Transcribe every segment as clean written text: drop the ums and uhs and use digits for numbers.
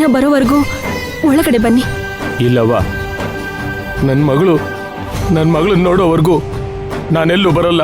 ಮೈನಾ ಬರೋವರೆಗೂ ಒಳಗಡೆ ಬನ್ನಿ. ಇಲ್ಲವಾ, ನನ್ನ ಮಗಳು ನೋಡೋವರೆಗೂ ನಾನೆಲ್ಲೂ ಬರಲ್ಲ.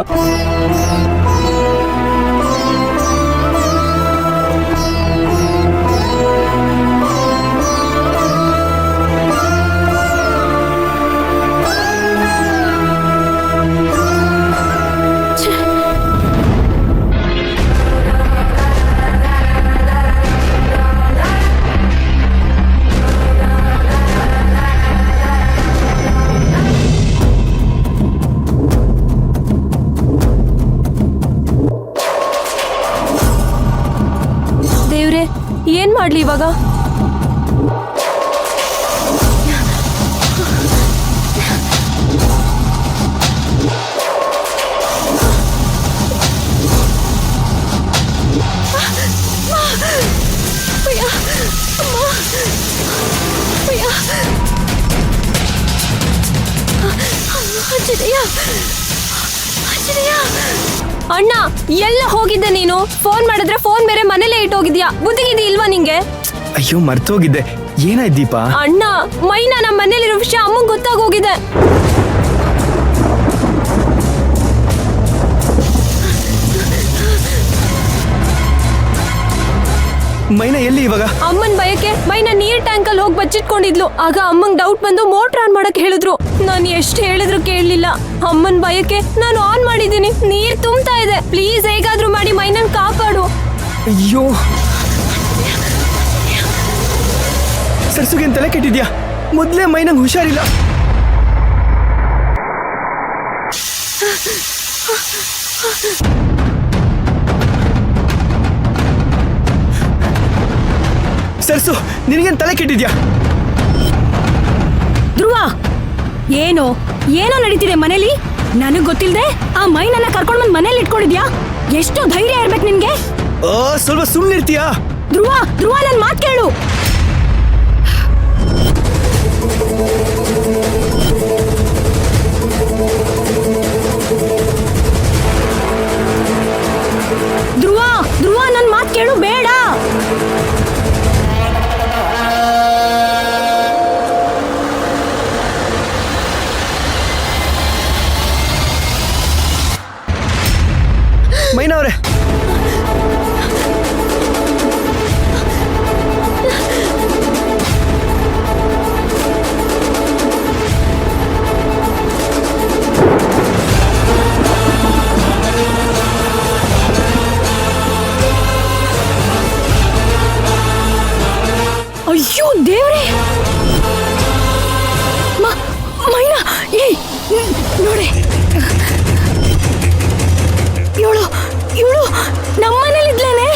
ಏನ್ ಮಾಡ್ಲಿ ಇವಾಗ? ಅಣ್ಣ, ಎಲ್ಲ ಹೋಗಿದ್ದೆ ನೀನು? ಫೋನ್ ಮಾಡಿದ್ರೆ ಫೋನ್ ಬೇರೆ ಮನೇಲೆ ಇಟ್ಟೋಗಿದ್ಯಾ. ಬುದ್ಧಿಗಿದ್ದಿ ಇಲ್ವಾ ನಿಂಗೆ? ಅಯ್ಯೋ, ಮರ್ತೋಗಿದ್ದೆ. ಏನಾಯ್ತು ದೀಪಾ? ಅಣ್ಣ, ಮೈನಾ ನಮ್ಮ ಮನೇಲಿರೋ ವಿಷಯ ಅಮ್ಮಂಗೆ ಗೊತ್ತಾಗೋಗಿದೆ. ಮೈನಾ ಎಲ್ಲಿ ಇವಾಗ? ಅಮ್ಮನ್ ಭಯಕ್ಕೆ ಮೈನಾ ನೀರ್ ಟ್ಯಾಂಕ್ ಅಲ್ಲಿ ಹೋಗಿ ಬಚ್ಚಿಟ್ಕೊಂಡಿದ್ಲು. ಆಗ ಅಮ್ಮಂಗ್ ಡೌಟ್ ಬಂದು ಮೋಟರ್ ಆನ್ ಮಾಡಕ್ ಹೇಳಿದ್ರು. ನಾನು ಎಷ್ಟು ಹೇಳಿದ್ರು ಕೇಳಲಿಲ್ಲ. ಅಮ್ಮನ್ ಭಯಕ್ಕೆ ನಾನು ಆನ್ ಮಾಡಿದ್ದೀನಿ. ನೀರ್ ತುಂಬ್ತಾ ಇದೆ. ಪ್ಲೀಸ್ ಹೇಗಾದ್ರೂ ಮಾಡಿ ಮೈನನ್ ಕಾಪಾಡು. ಅಯ್ಯೋ, ಸರ್ಸುಗೇನ್ ತಲೆ ಕೆಟ್ಟಿದ್ಯಾ? ಮೊದ್ಲೇ ಮೈನಂಗ್ ಹುಷಾರಿಲ್ಲ. ಸರ್ಸು, ನಿನಗೇನ್ ತಲೆ ಕೆಟ್ಟಿದ್ಯಾ? ಧ್ರುವ, ಏನೋ ನಡೀತಿದೆ ಮನೇಲಿ? ನನಗ್ ಗೊತ್ತಿಲ್ದೆ ಆ ಮೈನನ್ನ ಕರ್ಕೊಂಡ್ ಬಂದ್ ಮನೇಲಿ ಇಟ್ಕೊಂಡಿದ್ಯಾ? ಎಷ್ಟು ಧೈರ್ಯ ಇರ್ಬೇಕು ನಿನ್ಗೆ? ಸ್ವಲ್ಪ ಸುಮ್ಮನಿರ್ತೀಯಾ? ಧ್ರುವ, ನನ್ ಮಾತ್ ಕೇಳು. ಧ್ರುವ, ನನ್ ಮಾತ್ ಕೇಳು. ಬೇಡ. ಮೈನಾ ಅವರೇ, ಅಯ್ಯೋ ದೇವ್ರೆ! ಮೈನಾ, ನೋಡಿ, ಇವಳು ನಮ್ಮನೇಲಿದ್ಲೇನೆ.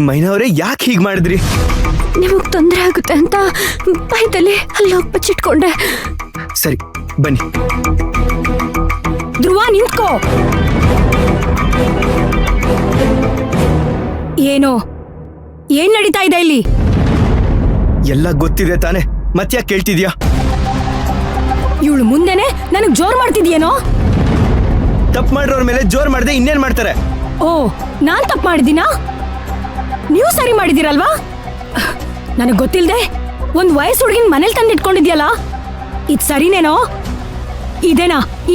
ಮೈನಾ ಅವರೇ, ಯಾಕೆ ಹೀಗೆ ಮಾಡಿದ್ರಿ? ನಿಮಗ್ ತೊಂದರೆ ಆಗುತ್ತೆ ಅಂತ ಭಯದಲ್ಲಿ ಅಲ್ಲಿ ಹೋಗಿ ಬಚ್ಚಿಟ್ಕೊಂಡೆ. ಸರಿ, ಬನ್ನಿ. ಧ್ರುವ, ನಿಂತ್ಕೋ. ಏನ್ ನಡೀತಾ ಇದೆ ಇಲ್ಲಿ? ಎಲ್ಲ ಗೊತ್ತಿದೆ ತಾನೆ, ಮತ್ತ್ಯಾಕೆ ಕೇಳ್ತಿದ್ಯಾ? ಇವಳು ಮುಂದೆನೆ ನನಗ್ ಜೋರ್ ಮಾಡ್ತಿದ್ಯೇನೋ? ತಪ್ಪು ಮಾಡಿರೋರ್ ಮೇಲೆ ಜೋರ್ ಮಾಡದೆ ಇನ್ನೇನ್ ಮಾಡ್ತಾರೆ? ಓ, ನಾನ್ ತಪ್ಪು ಮಾಡಿದ್ದೀನಾ? ನೀವು ಸರಿ ಮಾಡಿದಿರಲ್ವಾ? ನನಗ್ ಗೊತ್ತಿಲ್ದೆ ಒಂದ್ ವಯಸ್ಸು ಹುಡುಗಿನ ಮನೇಲಿ ತಂದಿಟ್ಕೊಂಡಿದ್ಯಲ್ಲ, ಇದ್ ಸರಿನೇನೋ?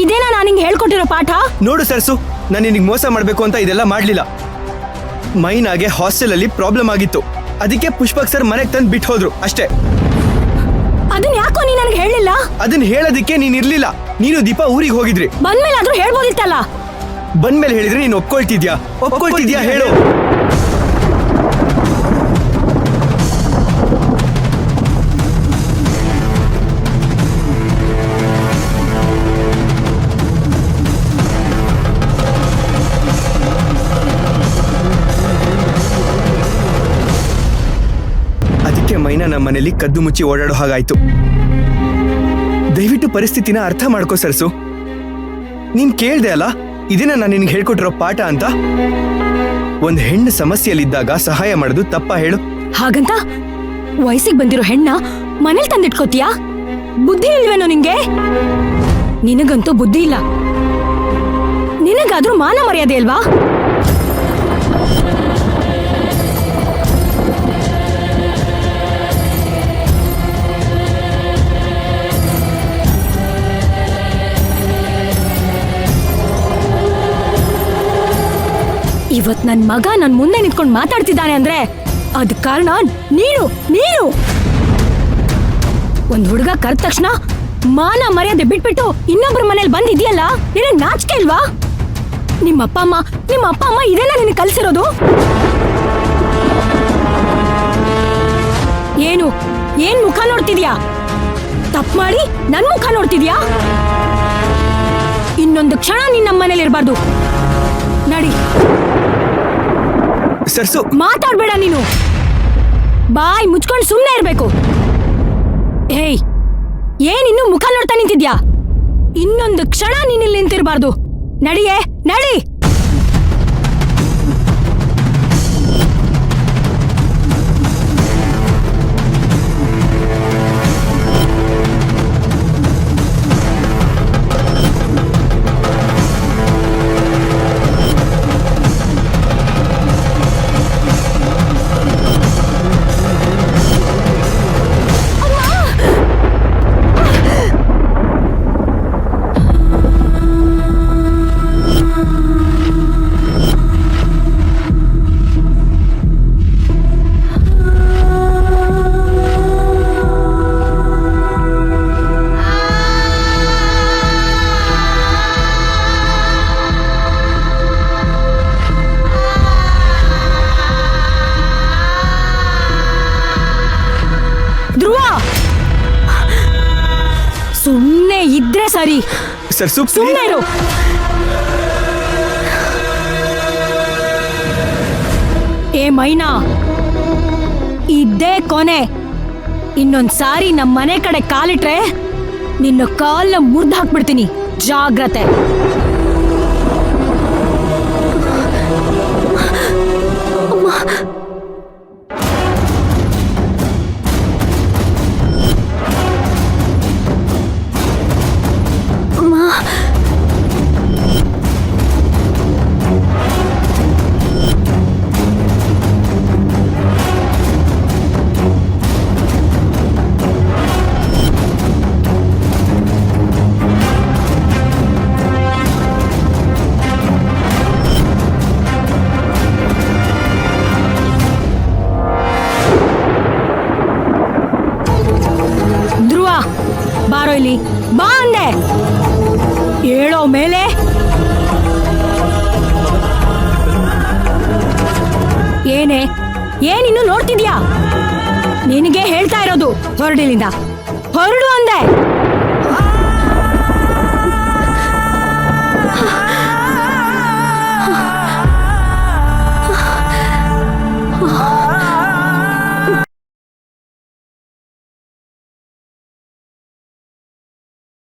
ಇದೇನಾ ನಾನು ಹಿಂಗ್ ಹೇಳ್ಕೊಟ್ಟಿರೋ ಪಾಠ? ನೋಡು ಸರ್ಸು, ನಾನು ನಿನಗೆ ಮೋಸ ಮಾಡ್ಬೇಕು ಅಂತ ಇದೆಲ್ಲ ಮಾಡ್ಲಿಲ್ಲ. ಮೈನಾಗೆ ಹಾಸ್ಟೆಲ್ ಅಲ್ಲಿ ಪ್ರಾಬ್ಲಮ್ ಆಗಿತ್ತು, ಅದಕ್ಕೆ ಪುಷ್ಪಕ್ ಸರ್ ಮನೆಗೆ ತಂದು ಬಿಟ್ಟು ಹೋದ್ರು ಅಷ್ಟೇ. ಅದನ್ನ ಯಾಕೋ ನೀ ನನಗೆ ಹೇಳಿಲ್ಲ? ಅದನ್ನ ಹೇಳೋದಕ್ಕೆ ನೀನ್ ಇರ್ಲಿಲ್ಲ. ನೀನು ದೀಪಾ ಊರಿಗೆ ಹೋಗಿದ್ರಿ. ಬಂದ್ಮೇಲಾದ್ರೂ ಹೇಳ್ಬೋದಿತ್ತಲ್ಲ. ಬಂದ್ಮೇಲೆ ಹೇಳಿದ್ರೆ ನೀನು ಒಪ್ಕೊಳ್ತಿದ್ಯಾ ಹೇಳು. ಮೈನಾ ನಮ್ಮ ಮನೇಲಿ ಕದ್ದು ಮುಚ್ಚಿ ಓಡಾಡೋ ಹಾಗಾಯ್ತು. ದಯವಿಟ್ಟು ಪರಿಸ್ಥಿತಿನ ಅರ್ಥ ಮಾಡ್ಕೋ ಸರ್ಸು. ನೀನ್ ಕೇಳ್ದೆ ಅಲ್ಲ, ಇದನ್ನ ನಾನು ನಿನ್ಗೆ ಹೇಳ್ಕೊಟ್ಟಿರೋ ಪಾಠ ಅಂತ. ಒಂದ್ ಹೆಣ್ಣು ಸಮಸ್ಯೆಯಲ್ಲಿದ್ದಾಗ ಸಹಾಯ ಮಾಡೋದು ತಪ್ಪ ಹೇಳು? ಹಾಗಂತ ವಯಸ್ಸಿಗೆ ಬಂದಿರೋ ಹೆಣ್ಣ ಮನೇಲಿ ತಂದಿಟ್ಕೋತೀಯಾ? ಬುದ್ಧಿ ಇಲ್ವೇನೋ ನಿಂಗೆ? ನಿನಗಂತೂ ಬುದ್ಧಿ ಇಲ್ಲ. ನಿನಗಾದ್ರೂ ಮಾನ ಮರ್ಯಾದೆ ಅಲ್ವಾ? ಇವತ್ ನನ್ ಮಗ ನನ್ ಮುಂದೆ ನಿಂತ್ಕೊಂಡು ಮಾತಾಡ್ತಿದ್ದಾನೆ ಅಂದ್ರೆ ಅದ್ ಕಾರಣ ನೀನು ನೀನು ಒಂದ್ ಹುಡುಗ ಕರೆದ ತಕ್ಷಣ ಮಾನ ಮರ್ಯಾದೆ ಬಿಟ್ಬಿಟ್ಟು ಇನ್ನೊಬ್ರ ಮನೇಲಿ ಬಂದಿದ್ಯಲ್ಲ, ನಿನಗೆ ನಾಚಿಕೆ ಇಲ್ವಾ? ನಿಮ್ಮ ಅಪ್ಪ ಅಮ್ಮ ಇದೆಲ್ಲ ನಿನಗೆ ಕಲ್ಸಿರೋದು? ಏನ್ ಮುಖ ನೋಡ್ತಿದ್ಯಾ? ತಪ್ಪು ಮಾಡಿ ನನ್ ಮುಖ ನೋಡ್ತಿದ್ಯಾ? ಇನ್ನೊಂದು ಕ್ಷಣ ನೀನ್ ನಮ್ಮ ಮನೇಲಿ ಇರಬಾರ್ದು. ನಡಿ. ಸರ್ಸು, ಮಾತಾಡ್ಬೇಡ ನೀನು. ಬಾಯ್ ಮುಚ್ಕೊಂಡು ಸುಮ್ಮನೆ ಇರ್ಬೇಕು. ಏಯ್, ಏನಿನ್ನು ಮುಖ ನೋಡ್ತಾ ನಿಂತಿದ್ಯಾ? ಇನ್ನೊಂದು ಕ್ಷಣ ನೀನಿಲ್ಲಿ ನಿಂತಿರಬಾರ್ದು. ನಡಿಯೇ, ನಡಿ. ಸುಮ್ಮನೆ ಇದ್ರೆ ಸರಿ. ಸರ್ಸು, ಸುಮ್ಮನೆ ಇರು. ಏ ಮೈನಾ, ಇದ್ದೇ ಕೊನೆ. ಇನ್ನೊಂದ್ ಸಾರಿ ನಮ್ಮ ಮನೆ ಕಡೆ ಕಾಲಿಟ್ರೆ ನಿನ್ನ ಕಾಲ್ನ ಮುರ್ದು ಹಾಕ್ಬಿಡ್ತೀನಿ. ಜಾಗ್ರತೆ. ಬಾರೋ ಇಲ್ಲಿ, ಬಾ ಅಂದೆ. ಹೇಳೋ ಮೇಲೆ. ಏನಿನ್ನು ನೋಡ್ತಿದ್ಯಾ? ನಿನಗೆ ಹೇಳ್ತಾ ಇರೋದು, ಹೊರಡಿಲಿಂದ ಹೊರಡು ಅಂದೆ.